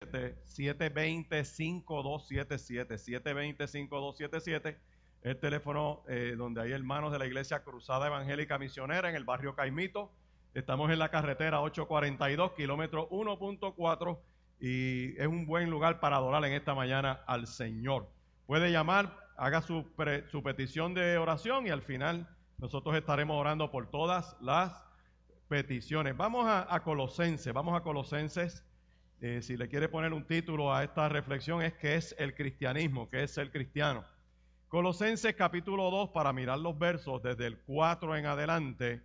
720-5277, 720-5277, el teléfono donde hay hermanos de la Iglesia Cruzada Evangélica Misionera en el barrio Caimito. Estamos en la carretera 842, kilómetro 1.4, y es un buen lugar para adorar en esta mañana al Señor. Puede llamar, haga su petición de oración y al final nosotros estaremos orando por todas las peticiones. Vamos a Colosenses. Si le quiere poner un título a esta reflexión, es ¿qué es el cristianismo? ¿Qué es ser cristiano? Colosenses capítulo 2, para mirar los versos desde el 4 en adelante,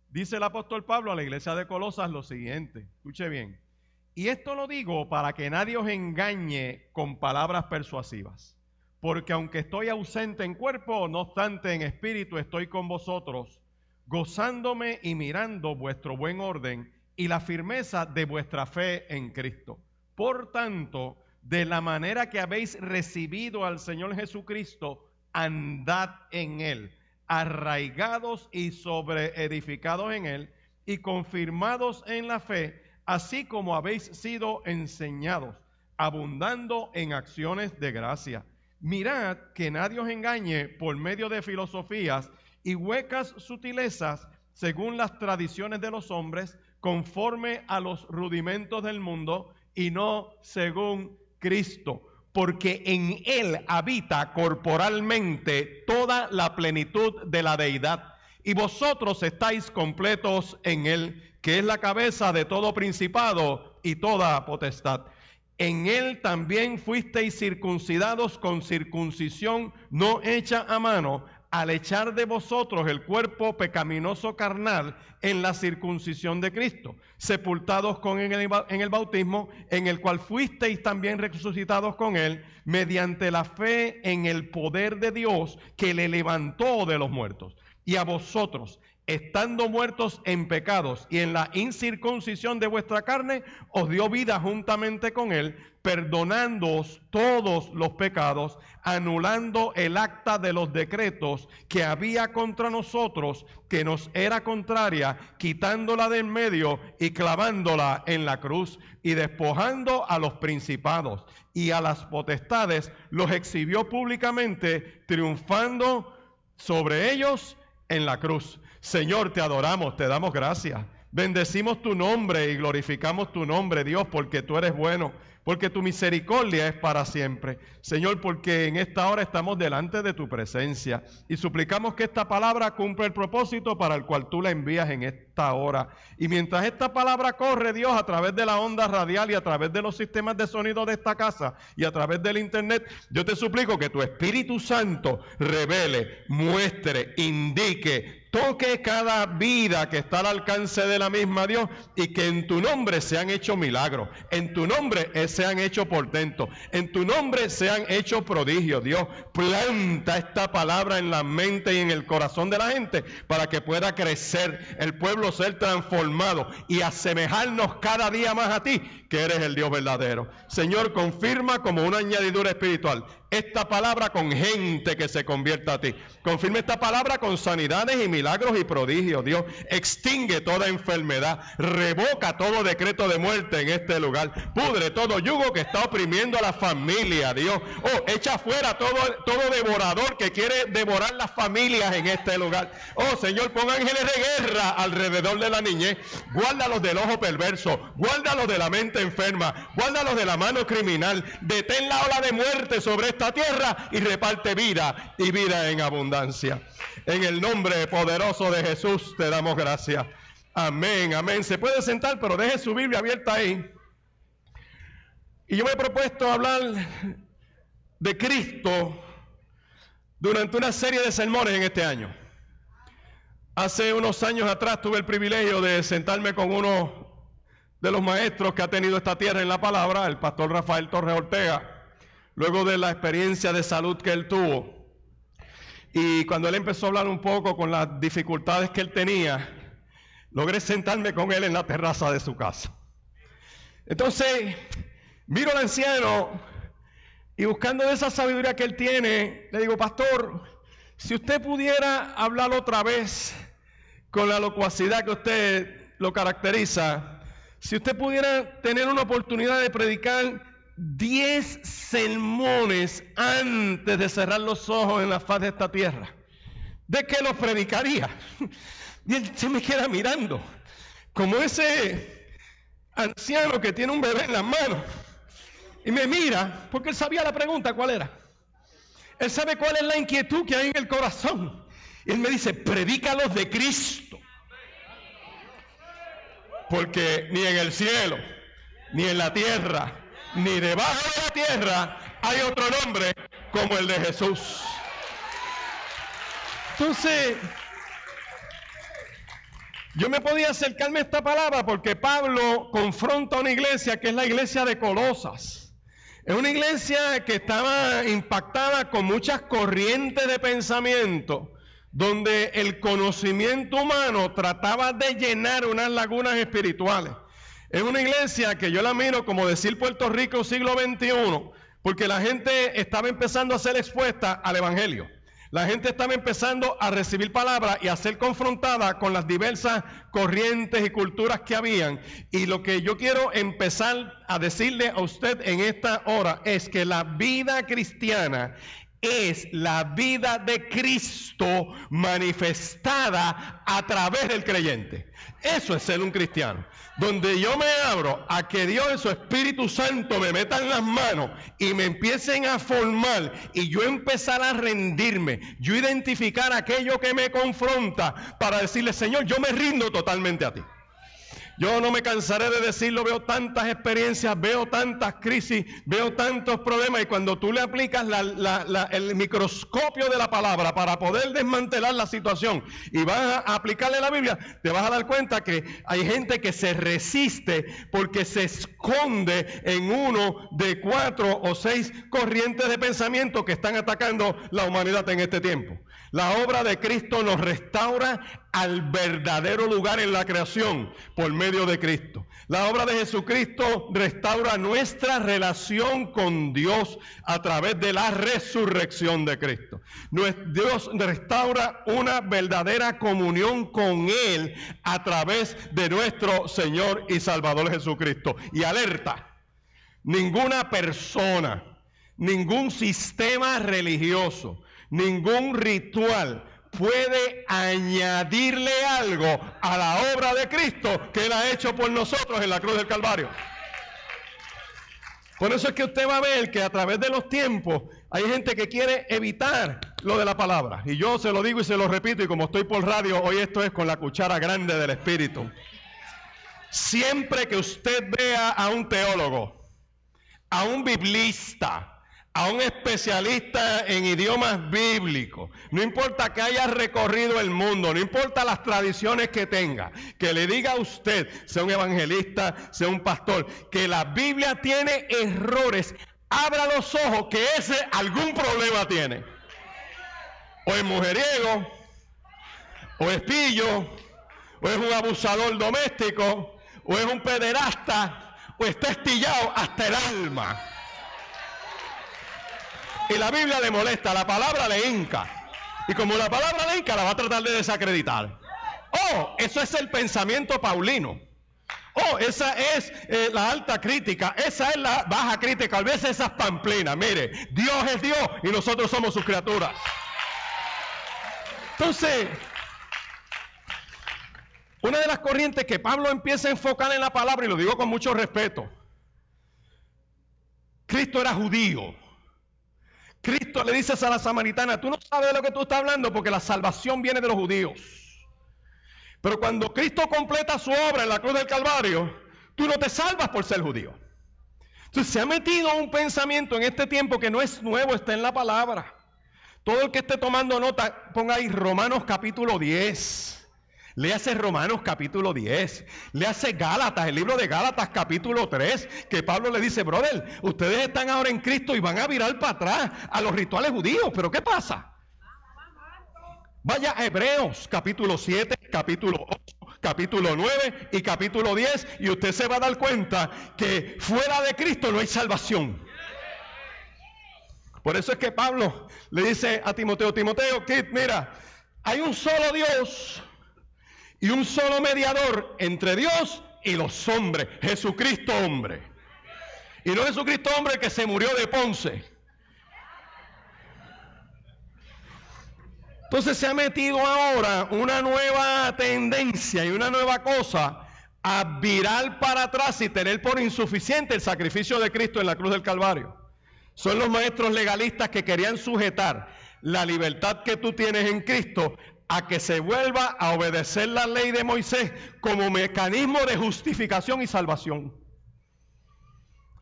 dice el apóstol Pablo a la iglesia de Colosas lo siguiente, escuche bien: y esto lo digo para que nadie os engañe con palabras persuasivas, porque aunque estoy ausente en cuerpo, no obstante en espíritu estoy con vosotros, gozándome y mirando vuestro buen orden y la firmeza de vuestra fe en Cristo. Por tanto, de la manera que habéis recibido al Señor Jesucristo, andad en Él, arraigados y sobreedificados en Él, y confirmados en la fe, así como habéis sido enseñados, abundando en acciones de gracia. Mirad que nadie os engañe por medio de filosofías y huecas sutilezas, según las tradiciones de los hombres, conforme a los rudimentos del mundo y no según Cristo, porque en Él habita corporalmente toda la plenitud de la deidad, y vosotros estáis completos en Él, que es la cabeza de todo principado y toda potestad. En Él también fuisteis circuncidados con circuncisión no hecha a mano, al echar de vosotros el cuerpo pecaminoso carnal en la circuncisión de Cristo, sepultados con en el bautismo, en el cual fuisteis también resucitados con Él, mediante la fe en el poder de Dios que le levantó de los muertos. Y a vosotros, estando muertos en pecados y en la incircuncisión de vuestra carne, os dio vida juntamente con Él, perdonándoos todos los pecados, anulando el acta de los decretos que había contra nosotros, que nos era contraria, quitándola de en medio y clavándola en la cruz, y despojando a los principados y a las potestades, los exhibió públicamente, triunfando sobre ellos en la cruz. Señor, te adoramos, te damos gracias, bendecimos tu nombre y glorificamos tu nombre, Dios, porque tú eres bueno, porque tu misericordia es para siempre. Señor, porque en esta hora estamos delante de tu presencia y suplicamos que esta palabra cumpla el propósito para el cual tú la envías en esta hora. Y mientras esta palabra corre, Dios, a través de la onda radial y a través de los sistemas de sonido de esta casa y a través del internet, yo te suplico que tu Espíritu Santo revele, muestre, indique, toque cada vida que está al alcance de la misma, Dios, y que en tu nombre se han hecho milagros, en tu nombre se han hecho portentos, en tu nombre se han hecho prodigios. Dios, planta esta palabra en la mente y en el corazón de la gente para que pueda crecer, el pueblo ser transformado y asemejarnos cada día más a ti, que eres el Dios verdadero. Señor, confirma como una añadidura espiritual esta palabra con gente que se convierta a ti. Confirma esta palabra con sanidades y milagros y prodigios. Dios, extingue toda enfermedad, revoca todo decreto de muerte en este lugar, pudre todo yugo que está oprimiendo a la familia. Dios, echa fuera todo devorador que quiere devorar las familias en este lugar. Señor, pon ángeles de guerra alrededor de la niñez, guárdalos del ojo perverso, guárdalos de la mente enferma, guárdalos de la mano criminal, detén la ola de muerte sobre esta tierra y reparte vida y vida en abundancia. En el nombre poderoso de Jesús te damos gracias. Amén, amén. Se puede sentar, pero deje su Biblia abierta ahí. Y yo me he propuesto hablar de Cristo durante una serie de sermones en este año. Hace unos años atrás tuve el privilegio de sentarme con uno de los maestros que ha tenido esta tierra en la palabra, el pastor Rafael Torres Ortega, luego de la experiencia de salud que él tuvo. Y cuando él empezó a hablar un poco con las dificultades que él tenía, logré sentarme con él en la terraza de su casa. Entonces, miro al anciano y buscando de esa sabiduría que él tiene, le digo: pastor, si usted pudiera hablar otra vez con la locuacidad que usted lo caracteriza, si usted pudiera tener una oportunidad de predicar 10 sermones antes de cerrar los ojos en la faz de esta tierra, ¿de qué los predicaría? Y él se me queda mirando, como ese anciano que tiene un bebé en las manos, y me mira, porque él sabía la pregunta, ¿cuál era? Él sabe cuál es la inquietud que hay en el corazón. Y él me dice, predícalos de Cristo. Porque ni en el cielo, ni en la tierra, ni debajo de la tierra hay otro nombre como el de Jesús. Entonces, yo me podía acercarme a esta palabra porque Pablo confronta a una iglesia que es la iglesia de Colosas. Es una iglesia que estaba impactada con muchas corrientes de pensamiento, donde el conocimiento humano trataba de llenar unas lagunas espirituales. Es una iglesia que yo la miro como decir Puerto Rico siglo XXI, porque la gente estaba empezando a ser expuesta al evangelio. La gente estaba empezando a recibir palabras y a ser confrontada con las diversas corrientes y culturas que habían. Y lo que yo quiero empezar a decirle a usted en esta hora es que la vida cristiana es la vida de Cristo manifestada a través del creyente. Eso es ser un cristiano, donde yo me abro a que Dios en su Espíritu Santo me meta en las manos y me empiecen a formar y yo empezar a rendirme, yo identificar aquello que me confronta para decirle, Señor, yo me rindo totalmente a ti. Yo no me cansaré de decirlo, veo tantas experiencias, veo tantas crisis, veo tantos problemas, y cuando tú le aplicas el microscopio de la palabra para poder desmantelar la situación y vas a aplicarle la Biblia, te vas a dar cuenta que hay gente que se resiste porque se esconde en uno de 4 o 6 corrientes de pensamiento que están atacando la humanidad en este tiempo. La obra de Cristo nos restaura al verdadero lugar en la creación por medio de Cristo. La obra de Jesucristo restaura nuestra relación con Dios a través de la resurrección de Cristo. Dios restaura una verdadera comunión con Él a través de nuestro Señor y Salvador Jesucristo. Y alerta, ninguna persona, ningún sistema religioso, ningún ritual puede añadirle algo a la obra de Cristo que Él ha hecho por nosotros en la cruz del Calvario. Por eso es que usted va a ver que a través de los tiempos hay gente que quiere evitar lo de la palabra. Y yo se lo digo y se lo repito, y como estoy por radio, hoy esto es con la cuchara grande del Espíritu. Siempre que usted vea a un teólogo, a un biblista, a un especialista en idiomas bíblicos, no importa que haya recorrido el mundo, no importa las tradiciones que tenga, que le diga a usted, sea un evangelista, sea un pastor, que la Biblia tiene errores, abra los ojos que ese algún problema tiene. O es mujeriego, o es pillo, o es un abusador doméstico, o es un pederasta, o está estillado hasta el alma. Y la Biblia le molesta, la palabra le hinca. Y como la palabra le hinca, la va a tratar de desacreditar. Oh, eso es el pensamiento paulino. Oh, esa es la alta crítica, esa es la baja crítica. A veces esas pamplinas. Mire, Dios es Dios y nosotros somos sus criaturas. Entonces, una de las corrientes que Pablo empieza a enfocar en la palabra, y lo digo con mucho respeto, Cristo era judío. Cristo le dice a la samaritana, tú no sabes de lo que tú estás hablando porque la salvación viene de los judíos. Pero cuando Cristo completa su obra en la cruz del Calvario, tú no te salvas por ser judío. Entonces se ha metido un pensamiento en este tiempo que no es nuevo, está en la palabra. Todo el que esté tomando nota, ponga ahí Romanos capítulo 10. Léase Romanos capítulo 10, léase Gálatas, el libro de Gálatas capítulo 3, que Pablo le dice, brother, ustedes están ahora en Cristo y van a virar para atrás a los rituales judíos, pero ¿qué pasa? Vaya a Hebreos capítulo 7, capítulo 8, capítulo 9 y capítulo 10 y usted se va a dar cuenta que fuera de Cristo no hay salvación. Por eso es que Pablo le dice a Timoteo, Kid, mira, hay un solo Dios y un solo mediador entre Dios y los hombres. Jesucristo hombre. Y no Jesucristo hombre que se murió de Ponce. Entonces se ha metido ahora una nueva tendencia y una nueva cosa a virar para atrás y tener por insuficiente el sacrificio de Cristo en la cruz del Calvario. Son los maestros legalistas que querían sujetar la libertad que tú tienes en Cristo a que se vuelva a obedecer la ley de Moisés como mecanismo de justificación y salvación.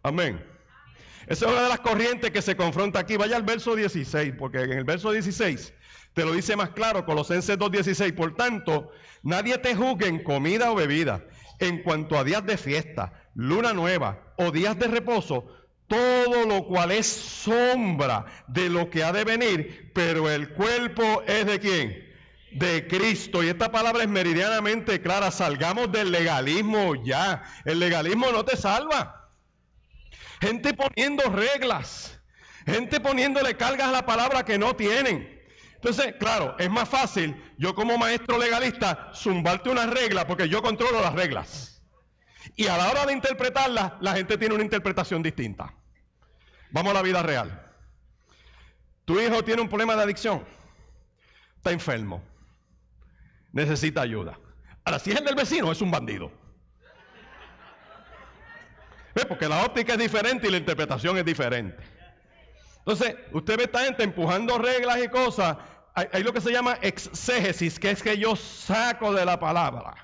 Amén. Esa es una de las corrientes que se confronta aquí. Vaya al verso 16, porque en el verso 16 te lo dice más claro, Colosenses 2:16. Por tanto, nadie te juzgue en comida o bebida, en cuanto a días de fiesta, luna nueva o días de reposo, todo lo cual es sombra de lo que ha de venir, pero el cuerpo es ¿de quién? De Cristo. Y esta palabra es meridianamente clara. Salgamos del legalismo ya. El legalismo no te salva. Gente poniendo reglas, gente poniéndole cargas a la palabra que no tienen. Entonces, claro, es más fácil yo como maestro legalista zumbarte una regla porque yo controlo las reglas. Y a la hora de interpretarlas, la gente tiene una interpretación distinta. Vamos a la vida real. Tu hijo tiene un problema de adicción. Está enfermo. Necesita ayuda. Ahora, si es el del vecino, es un bandido. ¿Ves? Porque la óptica es diferente y la interpretación es diferente. Entonces, usted ve a esta gente empujando reglas y cosas. Hay lo que se llama exégesis, que es que yo saco de la palabra.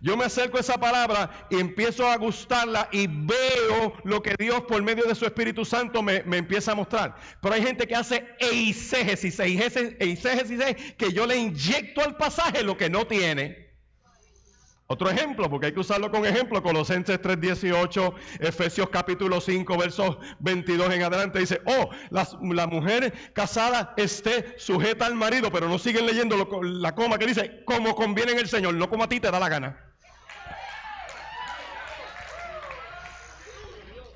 Yo me acerco a esa palabra y empiezo a gustarla y veo lo que Dios por medio de su Espíritu Santo me empieza a mostrar. Pero hay gente que hace eisegesis. Eisegesis es que yo le inyecto al pasaje lo que no tiene. Otro ejemplo, porque hay que usarlo con ejemplo, Colosenses 3:18, Efesios capítulo 5, versos 22 en adelante, dice, la mujer casada esté sujeta al marido, pero no siguen leyendo la coma que dice, como conviene en el Señor, no como a ti te da la gana.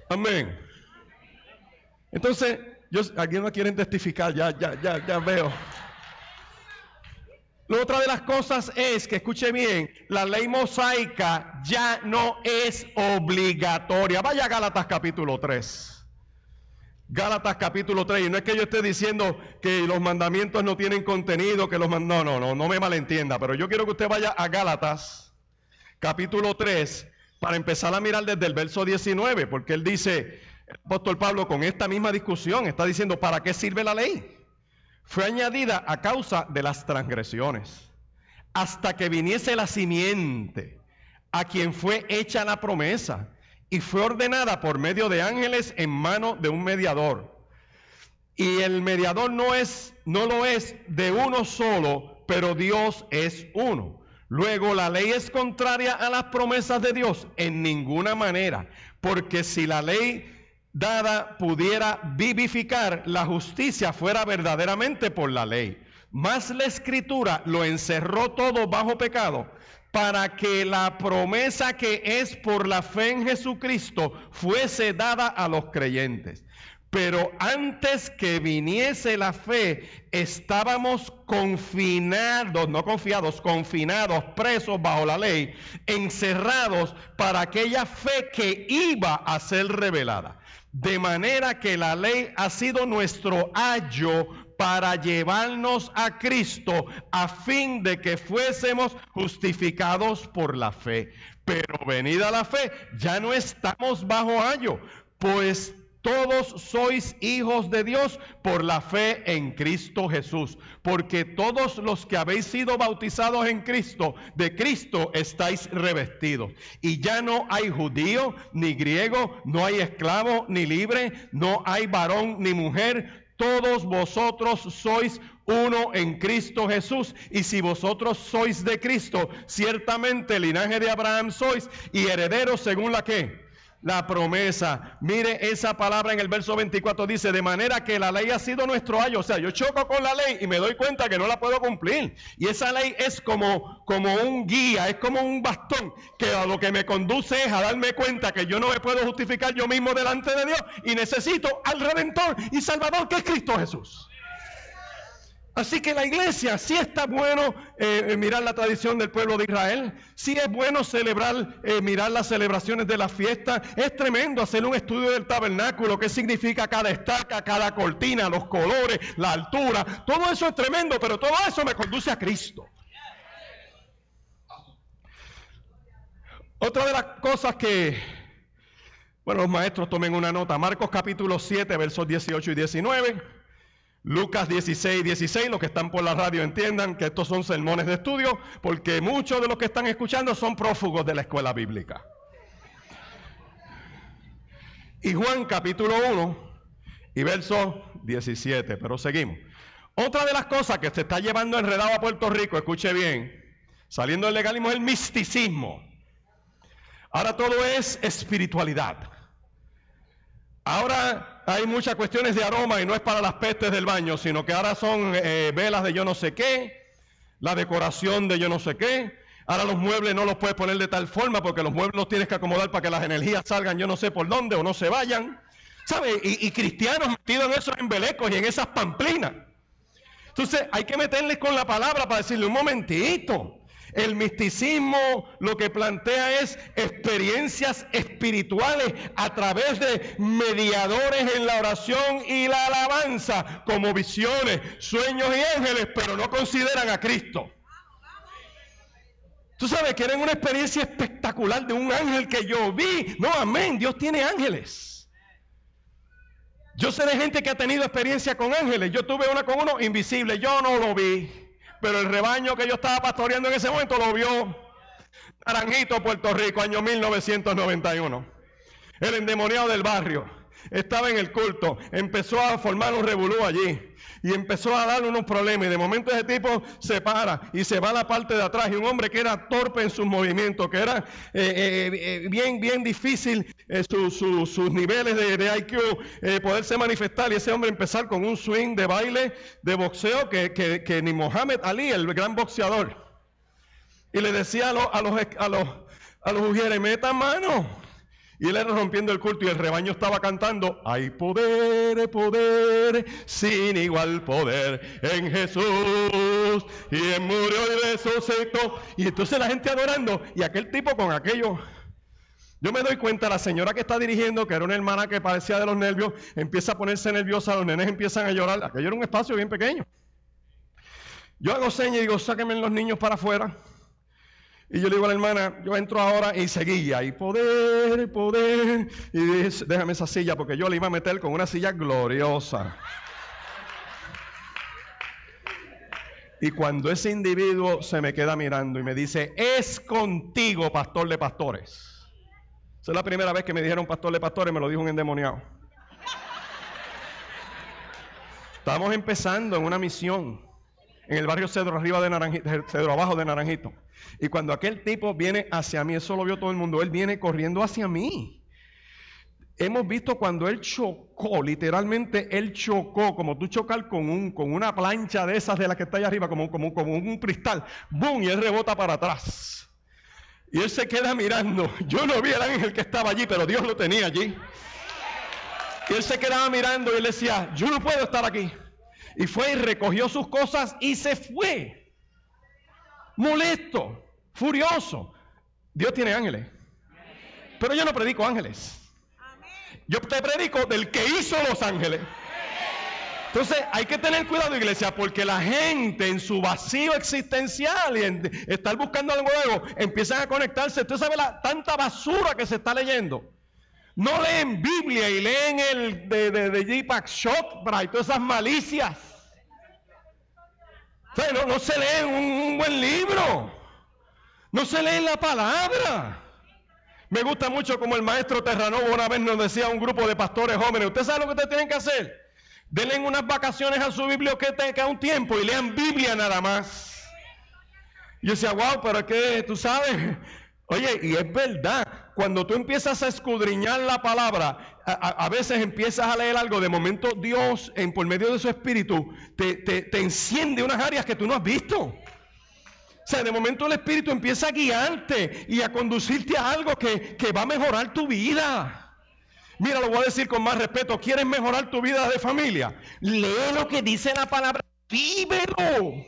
Amén. Entonces, aquí no quieren testificar, ya veo. La otra de las cosas es que, escuche bien, la ley mosaica ya no es obligatoria. Vaya a Gálatas capítulo 3. Gálatas capítulo 3. Y no es que yo esté diciendo que los mandamientos no tienen contenido, que no me malentienda. Pero yo quiero que usted vaya a Gálatas capítulo 3 para empezar a mirar desde el verso 19. Porque él dice, el apóstol Pablo con esta misma discusión está diciendo, ¿para qué sirve la ley? Fue añadida a causa de las transgresiones, hasta que viniese la simiente, a quien fue hecha la promesa, y fue ordenada por medio de ángeles en mano de un mediador. Y el mediador no lo es de uno solo, pero Dios es uno. Luego, la ley es contraria a las promesas de Dios en ninguna manera, porque si la ley dada pudiera vivificar, la justicia fuera verdaderamente por la ley. Mas la Escritura lo encerró todo bajo pecado, para que la promesa que es por la fe en Jesucristo fuese dada a los creyentes. Pero antes que viniese la fe, estábamos confinados, no confiados, confinados, presos bajo la ley, encerrados para aquella fe que iba a ser revelada. De manera que la ley ha sido nuestro ayo para llevarnos a Cristo, a fin de que fuésemos justificados por la fe. Pero venida la fe, ya no estamos bajo ayo, pues todos sois hijos de Dios por la fe en Cristo Jesús. Porque todos los que habéis sido bautizados en Cristo, de Cristo estáis revestidos. Y ya no hay judío ni griego, no hay esclavo ni libre, no hay varón ni mujer. Todos vosotros sois uno en Cristo Jesús. Y si vosotros sois de Cristo, ciertamente el linaje de Abraham sois y herederos según la ¿qué? La promesa. Mire esa palabra en el verso 24, dice, de manera que la ley ha sido nuestro ayo. O sea, yo choco con la ley y me doy cuenta que no la puedo cumplir. Y esa ley es como un guía, es como un bastón, que a lo que me conduce es a darme cuenta que yo no me puedo justificar yo mismo delante de Dios y necesito al Redentor y Salvador que es Cristo Jesús. Así que la iglesia, sí está bueno mirar la tradición del pueblo de Israel, sí es bueno celebrar, mirar las celebraciones de la fiesta, es tremendo hacer un estudio del tabernáculo, qué significa cada estaca, cada cortina, los colores, la altura, todo eso es tremendo, pero todo eso me conduce a Cristo. Otra de las cosas que, bueno, los maestros tomen una nota, Marcos capítulo 7, versos 18 y 19, Lucas 16, 16, los que están por la radio entiendan que estos son sermones de estudio, porque muchos de los que están escuchando son prófugos de la escuela bíblica. Y Juan capítulo 1 y verso 17, pero seguimos. Otra de las cosas que se está llevando enredado a Puerto Rico, escuche bien, saliendo del legalismo, es el misticismo. Ahora todo es espiritualidad. Ahora hay muchas cuestiones de aroma y no es para las pestes del baño, sino que ahora son velas de yo no sé qué, la decoración de yo no sé qué. Ahora los muebles no los puedes poner de tal forma porque los muebles los tienes que acomodar para que las energías salgan yo no sé por dónde o no se vayan. ¿Sabes? Y cristianos metidos en esos embelecos y en esas pamplinas. Entonces hay que meterles con la palabra para decirle un momentito. El misticismo lo que plantea es experiencias espirituales a través de mediadores en la oración y la alabanza, como visiones, sueños y ángeles, pero no consideran a Cristo. Tú sabes, quieren una experiencia espectacular de un ángel que yo vi. No, amén, Dios tiene ángeles. Yo sé de gente que ha tenido experiencia con ángeles. Yo tuve una con uno invisible, yo no lo vi. Pero el rebaño que yo estaba pastoreando en ese momento lo vio. Naranjito, Puerto Rico, año 1991. El endemoniado del barrio estaba en el culto, empezó a formar un revolú allí y empezó a darle unos problemas. Y de momento ese tipo se para y se va a la parte de atrás. Y un hombre que era torpe en sus movimientos, que era bien difícil sus niveles de IQ poderse manifestar. Y ese hombre empezar con un swing de baile, de boxeo, que ni Muhammad Ali, el gran boxeador. Y le decía a los ujieres, metan mano. Y él era rompiendo el culto y el rebaño estaba cantando: hay poder, sin igual poder en Jesús, y Él murió y resucitó. Y entonces la gente adorando, y aquel tipo con aquello. Yo me doy cuenta, la señora que está dirigiendo, que era una hermana que padecía de los nervios, empieza a ponerse nerviosa, los nenes empiezan a llorar. Aquello era un espacio bien pequeño. Yo hago señas y digo: sáquenme los niños para afuera. Y yo le digo a la hermana: yo entro ahora, y seguía, y poder, y dice: déjame esa silla, porque yo le iba a meter con una silla gloriosa. Y cuando ese individuo se me queda mirando y me dice: es contigo, pastor de pastores. Esa es la primera vez que me dijeron pastor de pastores, me lo dijo un endemoniado. Estamos empezando en una misión en el barrio Cedro arriba de Naranjito, Cedro abajo de Naranjito. Y cuando aquel tipo viene hacia mí, eso lo vio todo el mundo, él viene corriendo hacia mí. Hemos visto cuando él chocó, literalmente él chocó, como tú chocar con una plancha de esas de las que está allá arriba, como un cristal, ¡boom! Y él rebota para atrás. Y él se queda mirando. Yo no vi el ángel que estaba allí, pero Dios lo tenía allí. Y él se quedaba mirando y él decía: yo no puedo estar aquí. Y fue y recogió sus cosas y se fue. Molesto, furioso. Dios tiene ángeles. Pero yo no predico ángeles. Yo te predico del que hizo los ángeles. Entonces hay que tener cuidado, iglesia, porque la gente en su vacío existencial y en estar buscando algo nuevo, empiezan a conectarse. Usted sabe tanta basura que se está leyendo. No leen Biblia y leen el de Deepak Chopra y todas esas malicias. O sea, no se leen un buen libro. No se leen la palabra. Me gusta mucho como el maestro Terranova una vez nos decía a un grupo de pastores jóvenes: ¿usted sabe lo que ustedes tienen que hacer? Denle unas vacaciones a su biblioteca un tiempo y lean Biblia nada más. Y yo decía: wow, pero es que tú sabes. Oye, y es verdad, cuando tú empiezas a escudriñar la palabra, a veces empiezas a leer algo, de momento Dios, por medio de su espíritu, te enciende unas áreas que tú no has visto. O sea, de momento el espíritu empieza a guiarte y a conducirte a algo que va a mejorar tu vida. Mira, lo voy a decir con más respeto: ¿quieres mejorar tu vida de familia? Lee lo que dice la palabra vívelo.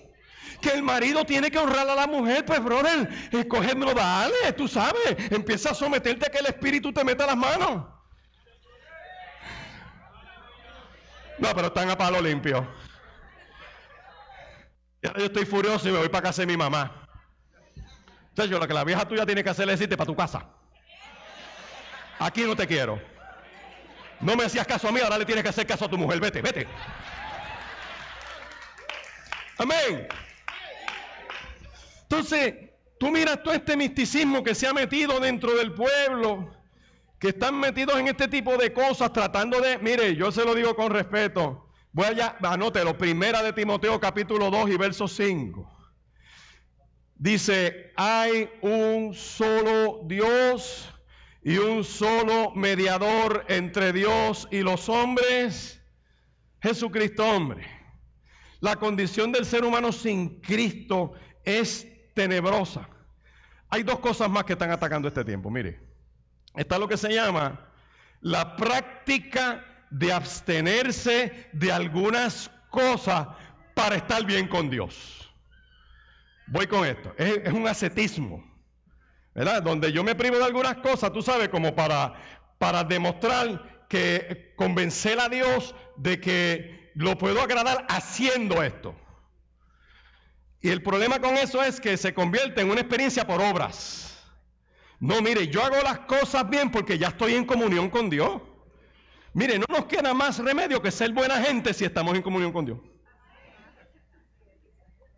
Que el marido tiene que honrar a la mujer, pues brother, cógemelo, dale, tú sabes, empieza a someterte a que el Espíritu te meta las manos. No, pero están a palo limpio. Ya yo estoy furioso y me voy para casa de mi mamá. Entonces, lo que la vieja tuya tiene que hacer es decirte para tu casa. Aquí no te quiero. No me hacías caso a mí, ahora le tienes que hacer caso a tu mujer. Vete, vete. Amén. Entonces, tú miras todo este misticismo que se ha metido dentro del pueblo, que están metidos en este tipo de cosas, tratando de, mire, yo se lo digo con respeto, anótelo, 1 de Timoteo capítulo 2 y verso 5. Dice, hay un solo Dios y un solo mediador entre Dios y los hombres, Jesucristo hombre. La condición del ser humano sin Cristo es tenebrosa. Hay dos cosas más que están atacando este tiempo. Mire, está lo que se llama la práctica de abstenerse de algunas cosas para estar bien con Dios. Voy con esto. Es un ascetismo, ¿verdad? Donde yo me privo de algunas cosas, tú sabes, como para demostrar que convencer a Dios de que lo puedo agradar haciendo esto. Y el problema con eso es que se convierte en una experiencia por obras. No, mire, yo hago las cosas bien porque ya estoy en comunión con Dios. Mire, no nos queda más remedio que ser buena gente si estamos en comunión con Dios.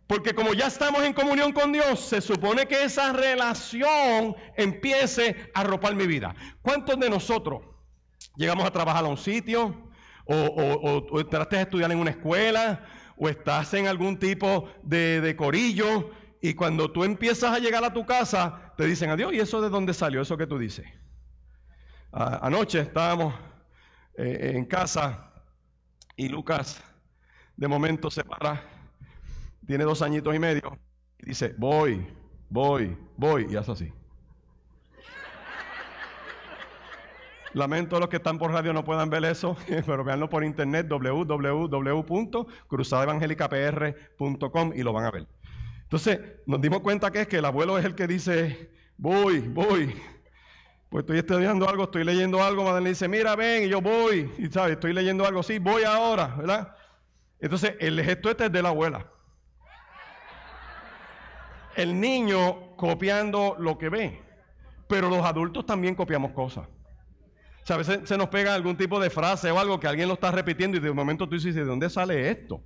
Porque como ya estamos en comunión con Dios, se supone que esa relación empiece a arropar mi vida. ¿Cuántos de nosotros llegamos a trabajar a un sitio o entraste a estudiar en una escuela o estás en algún tipo de corillo y cuando tú empiezas a llegar a tu casa te dicen adiós? ¿Y eso de dónde salió? Eso que tú dices. Anoche estábamos en casa y Lucas de momento se para, tiene 2 añitos y medio y dice voy y hace así. Lamento a los que están por radio no puedan ver eso, pero veanlo por internet, www.cruzadaevangelicapr.com, y lo van a ver. Entonces, nos dimos cuenta que es que el abuelo es el que dice, voy. Pues estoy estudiando algo, estoy leyendo algo, Madeleine dice, mira, ven, y yo voy, y sabes, estoy leyendo algo, sí, voy ahora, ¿verdad? Entonces, el gesto este es de la abuela. El niño copiando lo que ve, pero los adultos también copiamos cosas. O sea, a veces se nos pega algún tipo de frase o algo que alguien lo está repitiendo y de un momento tú dices, ¿de dónde sale esto?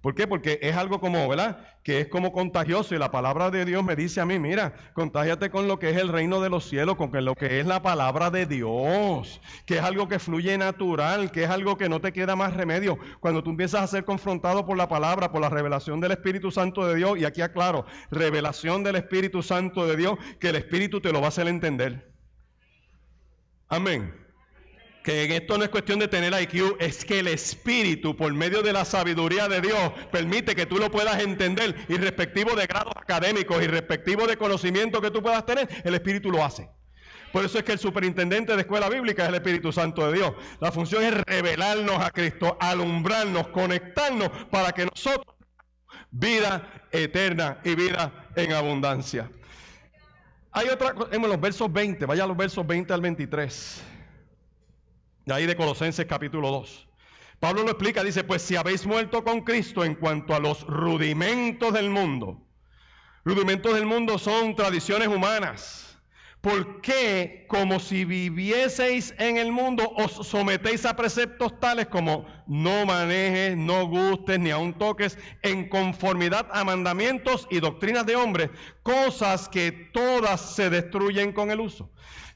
¿Por qué? Porque es algo como, ¿verdad? Que es como contagioso y la palabra de Dios me dice a mí, mira, contágiate con lo que es el reino de los cielos, con lo que es la palabra de Dios, que es algo que fluye natural, que es algo que no te queda más remedio. Cuando tú empiezas a ser confrontado por la palabra, por la revelación del Espíritu Santo de Dios, y aquí aclaro, revelación del Espíritu Santo de Dios, que el Espíritu te lo va a hacer entender. Amén. Que en esto no es cuestión de tener IQ, es que el Espíritu, por medio de la sabiduría de Dios, permite que tú lo puedas entender, y respectivo de grados académicos y respectivo de conocimiento que tú puedas tener, el Espíritu lo hace. Por eso es que el superintendente de escuela bíblica es el Espíritu Santo de Dios. La función es revelarnos a Cristo, alumbrarnos, conectarnos para que nosotros vida eterna y vida en abundancia. Hay otra cosa, en los versos 20, vaya a los versos 20 al 23. De ahí de Colosenses capítulo 2. Pablo lo explica, dice, pues si habéis muerto con Cristo en cuanto a los rudimentos del mundo. Rudimentos del mundo son tradiciones humanas. ¿Por qué, como si vivieseis en el mundo, os sometéis a preceptos tales como no manejes, no gustes, ni aun toques, en conformidad a mandamientos y doctrinas de hombres, cosas que todas se destruyen con el uso?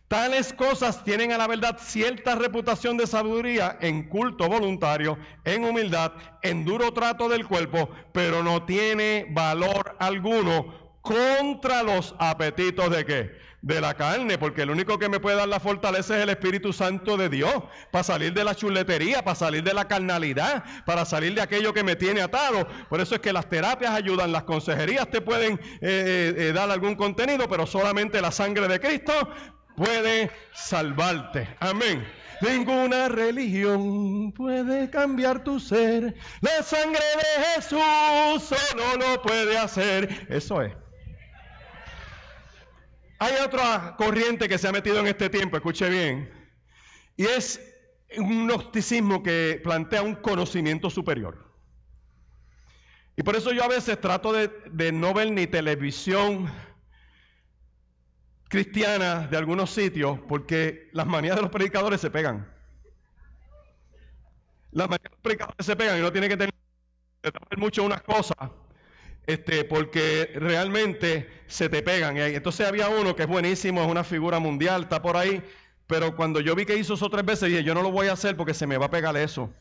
Tales cosas tienen a la verdad cierta reputación de sabiduría en culto voluntario, en humildad, en duro trato del cuerpo, pero no tiene valor alguno contra los apetitos ¿de qué? De la carne, porque el único que me puede dar la fortaleza es el Espíritu Santo de Dios, para salir de la chuletería, para salir de la carnalidad, para salir de aquello que me tiene atado. Por eso es que las terapias ayudan, las consejerías te pueden dar algún contenido, pero solamente la sangre de Cristo puede salvarte. Amén. Ninguna religión puede cambiar tu ser. La sangre de Jesús solo lo puede hacer. Eso es. Hay otra corriente que se ha metido en este tiempo, escuche bien, y es un gnosticismo que plantea un conocimiento superior. Y por eso yo a veces trato de no ver ni televisión cristiana de algunos sitios, porque las manías de los predicadores se pegan. Las manías de los predicadores se pegan y no tiene que tener mucho unas cosas, porque realmente se te pegan. Entonces había uno que es buenísimo, es una figura mundial, está por ahí, pero cuando yo vi que hizo eso 3 veces, dije, yo no lo voy a hacer porque se me va a pegar eso.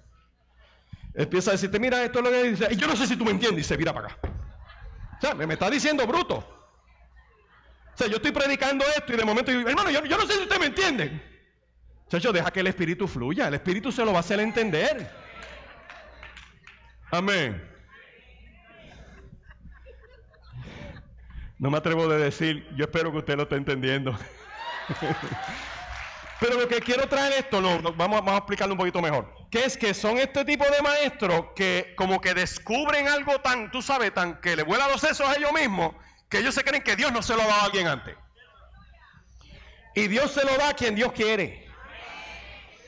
Empieza a decirte, mira, esto es lo que dice, y yo no sé si tú me entiendes, y se vira para acá. O sea, me está diciendo bruto. O sea, yo estoy predicando esto y de momento digo, hermano, yo no sé si usted me entiende. Chacho, deja que el Espíritu fluya, el Espíritu se lo va a hacer entender. Amén. No me atrevo a decir, yo espero que usted lo esté entendiendo. Pero lo que quiero traer esto, vamos a explicarlo un poquito mejor. Que es que son este tipo de maestros que como que descubren algo tan, tú sabes, tan que le vuela los sesos a ellos mismos, que ellos se creen que Dios no se lo ha dado a alguien antes. Y Dios se lo da a quien Dios quiere.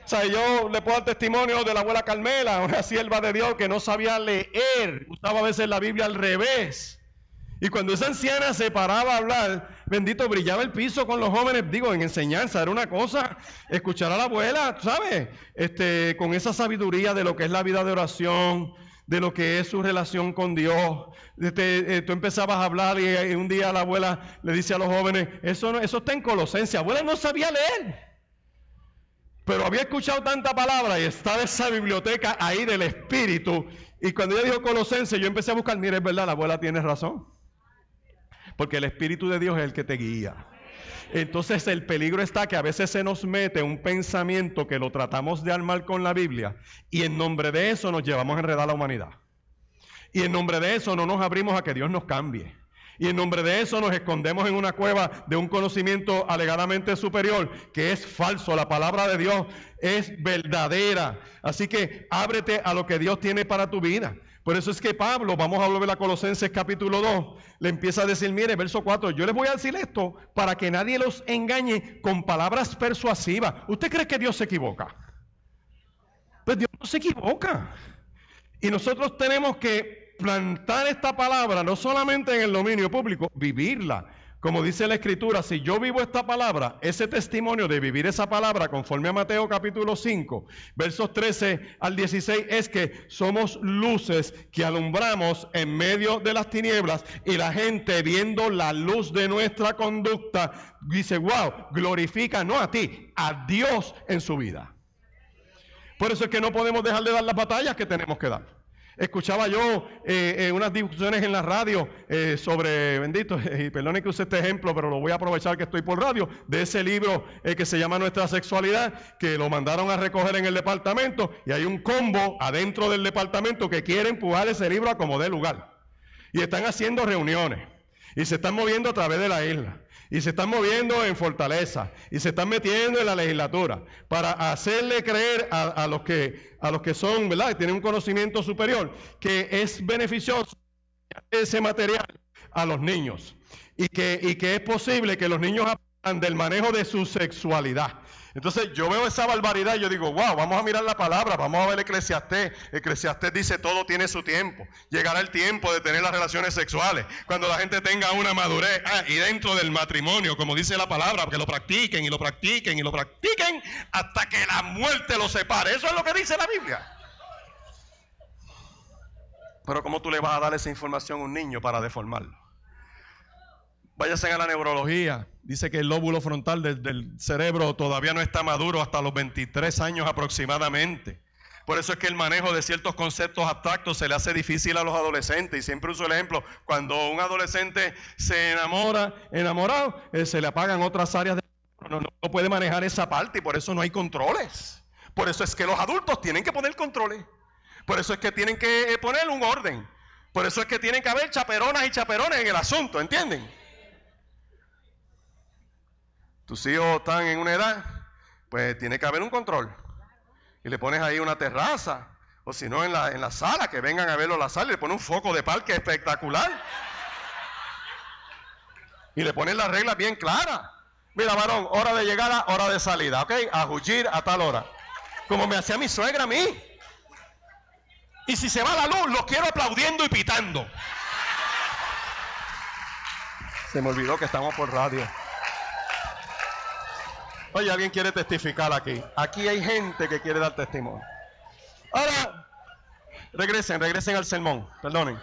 O sea, yo le puedo dar testimonio de la abuela Carmela, una sierva de Dios que no sabía leer, usaba a veces la Biblia al revés. Y cuando esa anciana se paraba a hablar, bendito, brillaba el piso con los jóvenes, digo, en enseñanza, era una cosa, escuchar a la abuela, ¿sabes? Con esa sabiduría de lo que es la vida de oración, de lo que es su relación con Dios. Tú empezabas a hablar y un día la abuela le dice a los jóvenes, eso está en Colosenses. Abuela no sabía leer, pero había escuchado tanta palabra y estaba esa biblioteca ahí del Espíritu. Y cuando ella dijo Colosenses, yo empecé a buscar, mira, es verdad, la abuela tiene razón. Porque el Espíritu de Dios es el que te guía. Entonces el peligro está que a veces se nos mete un pensamiento que lo tratamos de armar con la Biblia y en nombre de eso nos llevamos a enredar a la humanidad. Y en nombre de eso no nos abrimos a que Dios nos cambie. Y en nombre de eso nos escondemos en una cueva de un conocimiento alegadamente superior, que es falso. La palabra de Dios es verdadera. Así que ábrete a lo que Dios tiene para tu vida. Por eso es que Pablo, vamos a volver a Colosenses capítulo 2, le empieza a decir, mire, verso 4, yo les voy a decir esto para que nadie los engañe con palabras persuasivas. ¿Usted cree que Dios se equivoca? Pues Dios no se equivoca. Y nosotros tenemos que plantar esta palabra, no solamente en el dominio público, vivirla. Como dice la Escritura, si yo vivo esta palabra, ese testimonio de vivir esa palabra, conforme a Mateo capítulo 5, versos 13 al 16, es que somos luces que alumbramos en medio de las tinieblas y la gente viendo la luz de nuestra conducta, dice, wow, glorifica no a ti, a Dios en su vida. Por eso es que no podemos dejar de dar las batallas que tenemos que dar. Escuchaba yo unas discusiones en la radio sobre, bendito, y perdone que use este ejemplo, pero lo voy a aprovechar que estoy por radio, de ese libro que se llama Nuestra Sexualidad, que lo mandaron a recoger en el departamento, y hay un combo adentro del departamento que quiere empujar ese libro a como dé lugar. Y están haciendo reuniones, y se están moviendo a través de la isla, y se están moviendo en Fortaleza, y se están metiendo en la legislatura, para hacerle creer a los que son, ¿verdad?, que tienen un conocimiento superior, que es beneficioso ese material a los niños, y que es posible que los niños aprendan del manejo de su sexualidad. Entonces yo veo esa barbaridad y yo digo, wow, vamos a mirar la palabra, vamos a ver Eclesiastés. Eclesiastés dice todo tiene su tiempo. Llegará el tiempo de tener las relaciones sexuales, cuando la gente tenga una madurez. Y dentro del matrimonio, como dice la palabra, que lo practiquen y lo practiquen y lo practiquen hasta que la muerte los separe. Eso es lo que dice la Biblia. Pero ¿cómo tú le vas a dar esa información a un niño para deformarlo? Váyanse a la neurología. Dice que el lóbulo frontal del cerebro todavía no está maduro hasta los 23 años aproximadamente. Por eso es que el manejo de ciertos conceptos abstractos se le hace difícil a los adolescentes. Y siempre uso el ejemplo, cuando un adolescente se enamorado, se le apagan otras áreas. No puede manejar esa parte y por eso no hay controles. Por eso es que los adultos tienen que poner controles. Por eso es que tienen que poner un orden. Por eso es que tienen que haber chaperonas y chaperones en el asunto, ¿entienden? Tus hijos están en una edad, pues tiene que haber un control. Y le pones ahí una terraza, o si no en la sala, que vengan a verlo en la sala, y le pones un foco de parque espectacular. Y le pones las reglas bien claras. Mira, varón, hora de llegada, hora de salida, ¿ok? A huir a tal hora. Como me hacía mi suegra a mí. Y si se va la luz, los quiero aplaudiendo y pitando. Se me olvidó que estamos por radio. Oye, ¿alguien quiere testificar aquí? Aquí hay gente que quiere dar testimonio. Ahora, regresen al sermón, perdonen.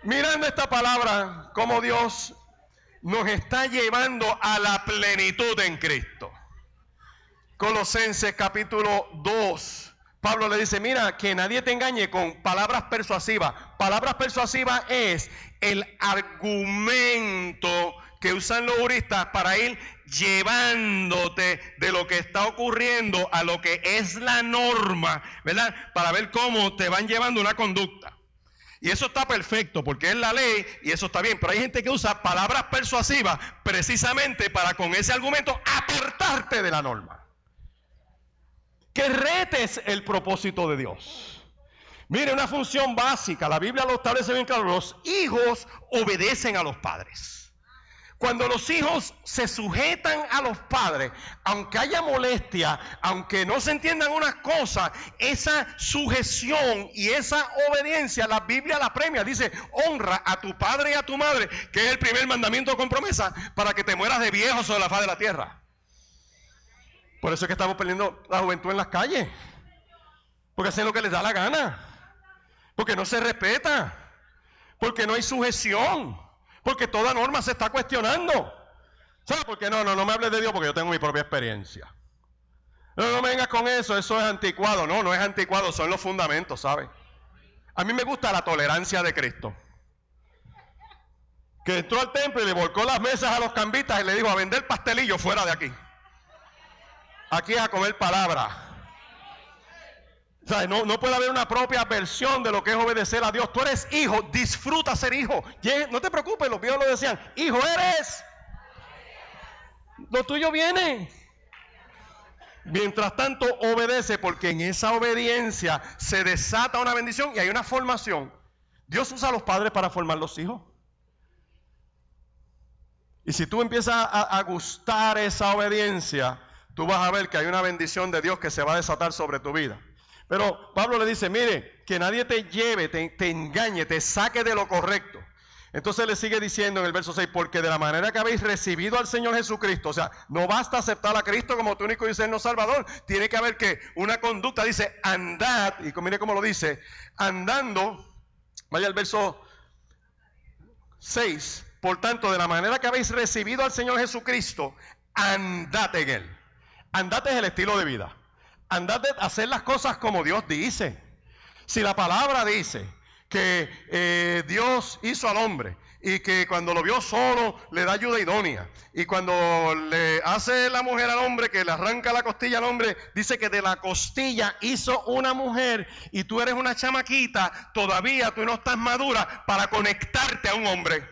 Mirando esta palabra, cómo Dios nos está llevando a la plenitud en Cristo. Colosenses capítulo 2, Pablo le dice, mira, que nadie te engañe con palabras persuasivas. Palabras persuasivas es el argumento que usan los juristas para ir llevándote de lo que está ocurriendo a lo que es la norma, ¿verdad? Para ver cómo te van llevando una conducta. Y eso está perfecto porque es la ley y eso está bien. Pero hay gente que usa palabras persuasivas precisamente para con ese argumento apartarte de la norma. Que retes el propósito de Dios. Mire, una función básica, la Biblia lo establece bien claro, los hijos obedecen a los padres. Cuando los hijos se sujetan a los padres, aunque haya molestia, aunque no se entiendan unas cosas, esa sujeción y esa obediencia, la Biblia la premia. Dice, honra a tu padre y a tu madre, que es el primer mandamiento con promesa, para que te mueras de viejo sobre la faz de la tierra. Por eso es que estamos perdiendo la juventud en las calles. Porque hacen lo que les da la gana. Porque no se respeta. Porque no hay sujeción. Porque toda norma se está cuestionando. ¿Sabes por qué? No me hables de Dios porque yo tengo mi propia experiencia. No me vengas con eso es anticuado. No es anticuado, son los fundamentos, ¿sabes? A mí me gusta la tolerancia de Cristo. Que entró al templo y le volcó las mesas a los cambistas y le dijo, a vender pastelillos fuera de aquí. Aquí es a comer palabra. O sea, no puede haber una propia versión de lo que es obedecer a Dios. Tú eres hijo, disfruta ser hijo. No te preocupes, los viejos lo decían. Hijo eres. Lo tuyo viene. Mientras tanto, obedece, porque en esa obediencia se desata una bendición y hay una formación. Dios usa a los padres para formar los hijos. Y si tú empiezas a gustar esa obediencia, tú vas a ver que hay una bendición de Dios que se va a desatar sobre tu vida. Pero Pablo le dice, mire, que nadie te lleve, te engañe, te saque de lo correcto. Entonces le sigue diciendo en el verso 6, porque de la manera que habéis recibido al Señor Jesucristo, o sea, no basta aceptar a Cristo como tu único y eterno Salvador, tiene que haber que una conducta, dice, andad, y mire cómo lo dice, andando, vaya al verso 6, por tanto, de la manera que habéis recibido al Señor Jesucristo, andad en Él. Andad es el estilo de vida. Andad de hacer las cosas como Dios dice. Si la palabra dice que Dios hizo al hombre y que cuando lo vio solo le da ayuda idónea, y cuando le hace la mujer al hombre, que le arranca la costilla al hombre, dice que de la costilla hizo una mujer, y tú eres una chamaquita, todavía tú no estás madura para conectarte a un hombre.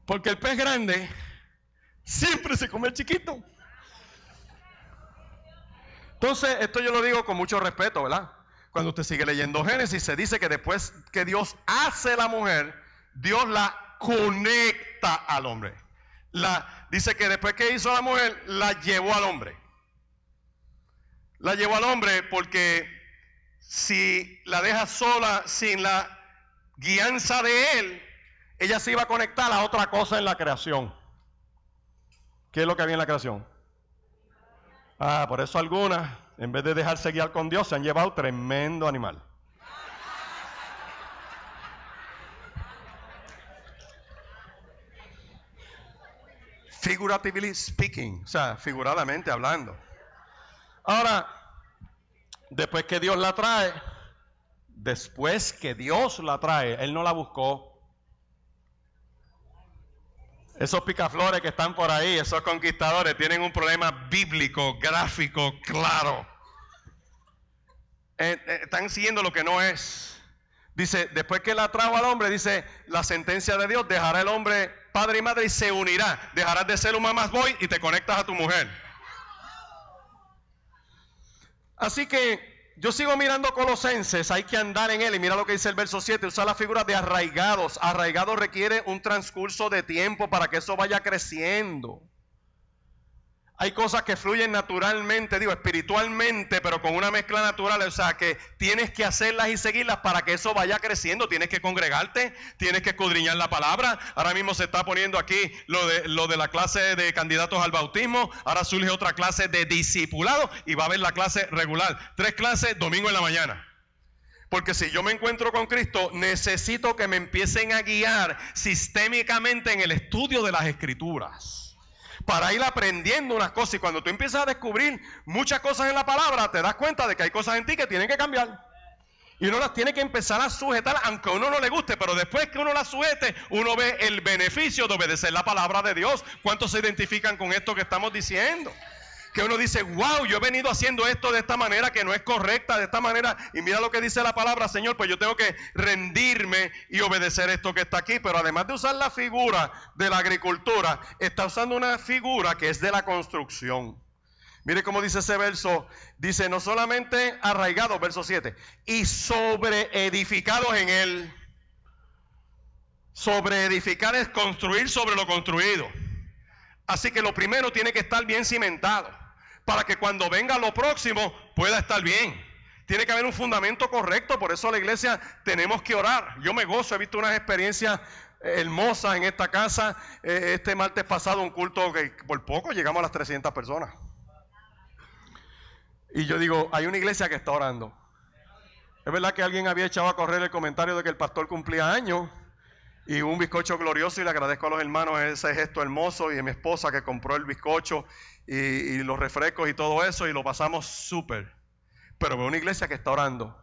Porque el pez grande siempre se come el chiquito. Entonces, esto yo lo digo con mucho respeto, ¿verdad? Cuando usted sigue leyendo Génesis, se dice que después que Dios hace la mujer, Dios la conecta al hombre. Dice que después que hizo a la mujer, la llevó al hombre. La llevó al hombre porque si la deja sola, sin la guianza de él, ella se iba a conectar a otra cosa en la creación. ¿Qué es lo que había en la creación? Por eso algunas, en vez de dejarse guiar con Dios, se han llevado tremendo animal. Figuratively speaking, o sea, figuradamente hablando. Ahora, después que Dios la trae, Él no la buscó. Esos picaflores que están por ahí, esos conquistadores, tienen un problema bíblico, gráfico, claro. Están siguiendo lo que no es. Dice, después que la trajo al hombre, dice, la sentencia de Dios, dejará el hombre padre y madre y se unirá. Dejarás de ser un mamás boy y te conectas a tu mujer. Así que yo sigo mirando Colosenses, hay que andar en él, y mira lo que dice el verso 7, usa la figura de arraigados. Arraigados requiere un transcurso de tiempo para que eso vaya creciendo. Hay cosas que fluyen naturalmente, espiritualmente, pero con una mezcla natural, o sea que tienes que hacerlas y seguirlas para que eso vaya creciendo. Tienes que congregarte, tienes que escudriñar la palabra. Ahora mismo se está poniendo aquí lo de la clase de candidatos al bautismo. Ahora surge otra clase de discipulado y va a haber la clase regular. 3 clases, domingo en la mañana. Porque si yo me encuentro con Cristo, necesito que me empiecen a guiar sistémicamente en el estudio de las Escrituras, para ir aprendiendo unas cosas. Y cuando tú empiezas a descubrir muchas cosas en la palabra, te das cuenta de que hay cosas en ti que tienen que cambiar. Y uno las tiene que empezar a sujetar, aunque a uno no le guste, pero después que uno las sujete, uno ve el beneficio de obedecer la palabra de Dios. ¿Cuántos se identifican con esto que estamos diciendo? Que uno dice, wow, yo he venido haciendo esto de esta manera que no es correcta, de esta manera, y mira lo que dice la palabra, Señor, pues yo tengo que rendirme y obedecer esto que está aquí. Pero además de usar la figura de la agricultura, está usando una figura que es de la construcción. Mire cómo dice ese verso, dice, no solamente arraigados, verso 7, y sobreedificados en él. Sobreedificar es construir sobre lo construido. Así que lo primero tiene que estar bien cimentado, para que cuando venga lo próximo pueda estar bien. Tiene que haber un fundamento correcto, por eso la iglesia tenemos que orar. Yo me gozo, he visto unas experiencias hermosas en esta casa. Este martes pasado un culto que por poco llegamos a las 300 personas. Y yo digo, hay una iglesia que está orando. Es verdad que alguien había echado a correr el comentario de que el pastor cumplía años y un bizcocho glorioso, y le agradezco a los hermanos ese gesto hermoso, y a mi esposa que compró el bizcocho y los refrescos y todo eso, y lo pasamos súper. Pero veo una iglesia que está orando,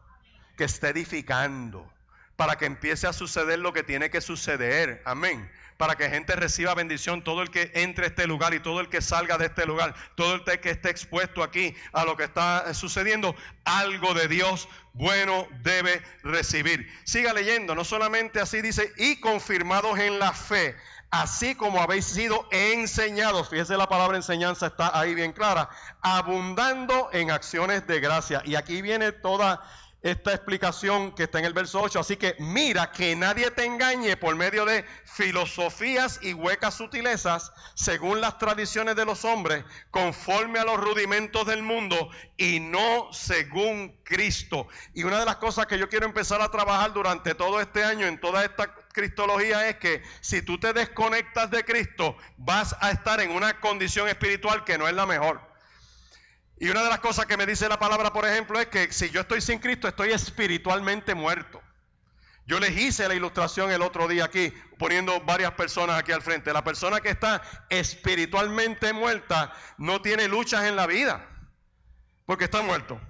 que está edificando, para que empiece a suceder lo que tiene que suceder. Amén. Para que gente reciba bendición, todo el que entre a este lugar y todo el que salga de este lugar, todo el que esté expuesto aquí a lo que está sucediendo, algo de Dios bueno debe recibir. Siga leyendo, no solamente así dice, y confirmados en la fe, así como habéis sido enseñados. Fíjese, la palabra enseñanza está ahí bien clara, abundando en acciones de gracia. Y aquí viene toda esta explicación que está en el verso 8. Así que mira que nadie te engañe por medio de filosofías y huecas sutilezas, según las tradiciones de los hombres, conforme a los rudimentos del mundo y no según Cristo. Y una de las cosas que yo quiero empezar a trabajar durante todo este año en toda esta cristología es que si tú te desconectas de Cristo, vas a estar en una condición espiritual que no es la mejor. Y una de las cosas que me dice la palabra, por ejemplo, es que si yo estoy sin Cristo, estoy espiritualmente muerto. Yo les hice la ilustración el otro día aquí, poniendo varias personas aquí al frente. La persona que está espiritualmente muerta no tiene luchas en la vida, porque está muerto.